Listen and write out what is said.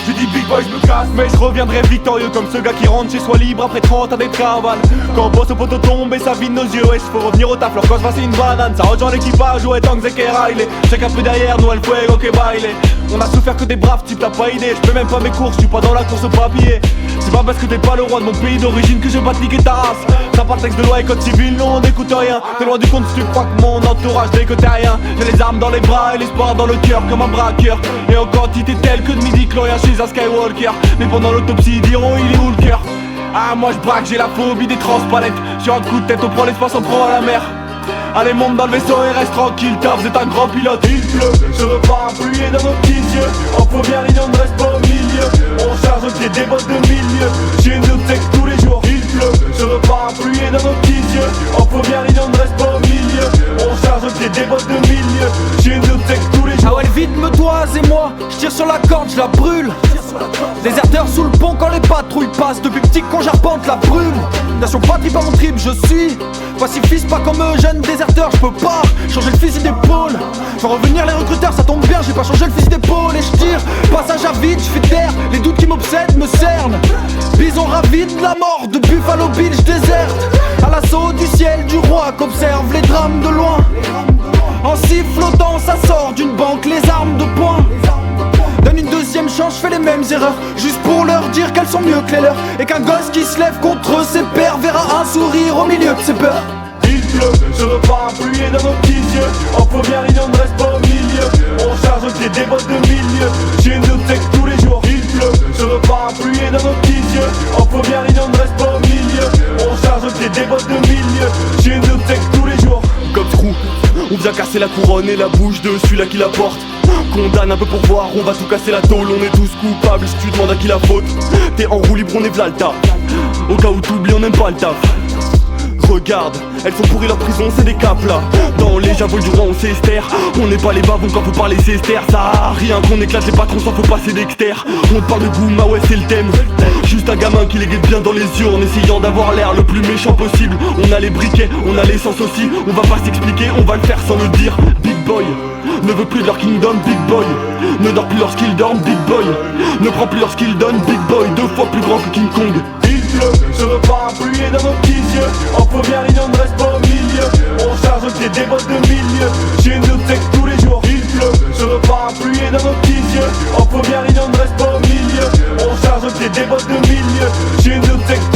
Je dis big boy, je me casse, mais je reviendrai victorieux comme ce gars qui rentre chez soi libre après 30 années de cavale. Quand boss au poteau tombe et ça vide nos yeux, ouais, faut revenir au taf, leur gosse c'est une banane. Ça rejoint l'équipage, ouais, tant que Zeke et Riley. Chacun peu derrière, nous elle fuego que baile. On a souffert que des braves types, t'as pas idée. Je fais même pas mes courses, je suis pas dans la course au papier. C'est pas parce que t'es pas le roi de mon pays d'origine que je vais pas te niquer ta race. Ça part texte de loi et code civil, non on n'écoute rien. T'es loin du compte si tu crois que mon entourage n'écoute rien. J'ai les armes dans les bras et l'espoir dans le cœur comme un braqueur. Et en quantité telle que de midi-chlorien chez un Skywalker. Mais pendant l'autopsie ils diront il est où le cœur. Ah moi je braque, j'ai la phobie des transpalettes. Sur un coup de tête on prend l'espace, on prend la mer. Allez monte dans le vaisseau et reste tranquille, taf c'est un grand pilote. Il pleut, sur le parapluie et dans nos petits yeux. En première ligne on ne reste pas au milieu. On charge au pied des bottes de milieu. Chez nous c'est que tous les jours il pleut, sur le parapluie et dans nos petits yeux. En première ligne on ne reste pas au milieu. On charge au pied des bottes de milieu. Chez nous c'est que tous les jours. Ah ouais le vide me toise et moi je tire sur la corde, je la brûle. Déserteur sous le pont quand les patrouilles passent. Depuis petit con j'arpente la brume. Nation patrie pas mon trip, je suis pacifiste pas comme eux, jeune déserteur. Je peux pas changer le fusil d'épaule. Faut revenir les recruteurs, ça tombe bien, j'ai pas changé le fusil d'épaule. Et je tire, passage à vide, je fais taire. Les doutes qui m'obsèdent me cernent. Bison ravi de la mort, de Buffalo Bill je déserte. À l'assaut du ciel du roi qu'observe les drames de loin. En sifflotant ça sort d'une banque les armes de poing. Donne une deuxième chance, je fais les mêmes erreurs. Juste pour leur dire qu'elles sont mieux que les leurs. Et qu'un gosse qui se lève contre ses pères verra un sourire au milieu de ses peurs. Il pleut, sur le parapluie et dans nos petits yeux. En première ligne on ne reste pas au milieu. On charge au pied des bottes de milieu. Chez nous c'est que tous les jours il pleut, sur le parapluie et dans nos petits yeux. En première ligne on ne reste pas au milieu. On charge au pied des bottes de milieu. Chez nous c'est que tous les jours. Comme Screw, on vient casser la couronne et la bouche de celui-là qui la porte. Condamne un peu pour voir, on va tout casser la tôle. On est tous coupables, si tu demandes à qui la faute. T'es en roue libre, on est v'là le taf. Au cas où t'oublies, on n'aime pas le taf. Regarde, elles font pourrir leur prison, c'est des caps là. Dans les javoles du roi on s'estère. On n'est pas les bavons quand faut parler s'estère. Ça a rien qu'on éclate les patrons sans faut passer d'exter. On te parle de goût, ouais c'est le thème. Juste un gamin qui les guette bien dans les yeux en essayant d'avoir l'air le plus méchant possible. On a les briquets, on a l'essence aussi. On va pas s'expliquer, on va le faire sans le dire. Big boy ne veut plus de leur kingdom, big boy. Ne dort plus lorsqu'il dorment, big boy. Ne prend plus lorsqu'il donne, big boy. 2 fois plus grand que King Kong. Il pleut, sur le parapluie et dans nos petits yeux. En première ligne on ne reste pas au milieu. On charge au pied des bottes de milieu. Chez nous c'est que tous les jours il pleut, sur le parapluie et dans nos petits yeux. En première ligne on ne reste pas au milieu. On charge au pied des bottes de milieu. Chez nous c'est que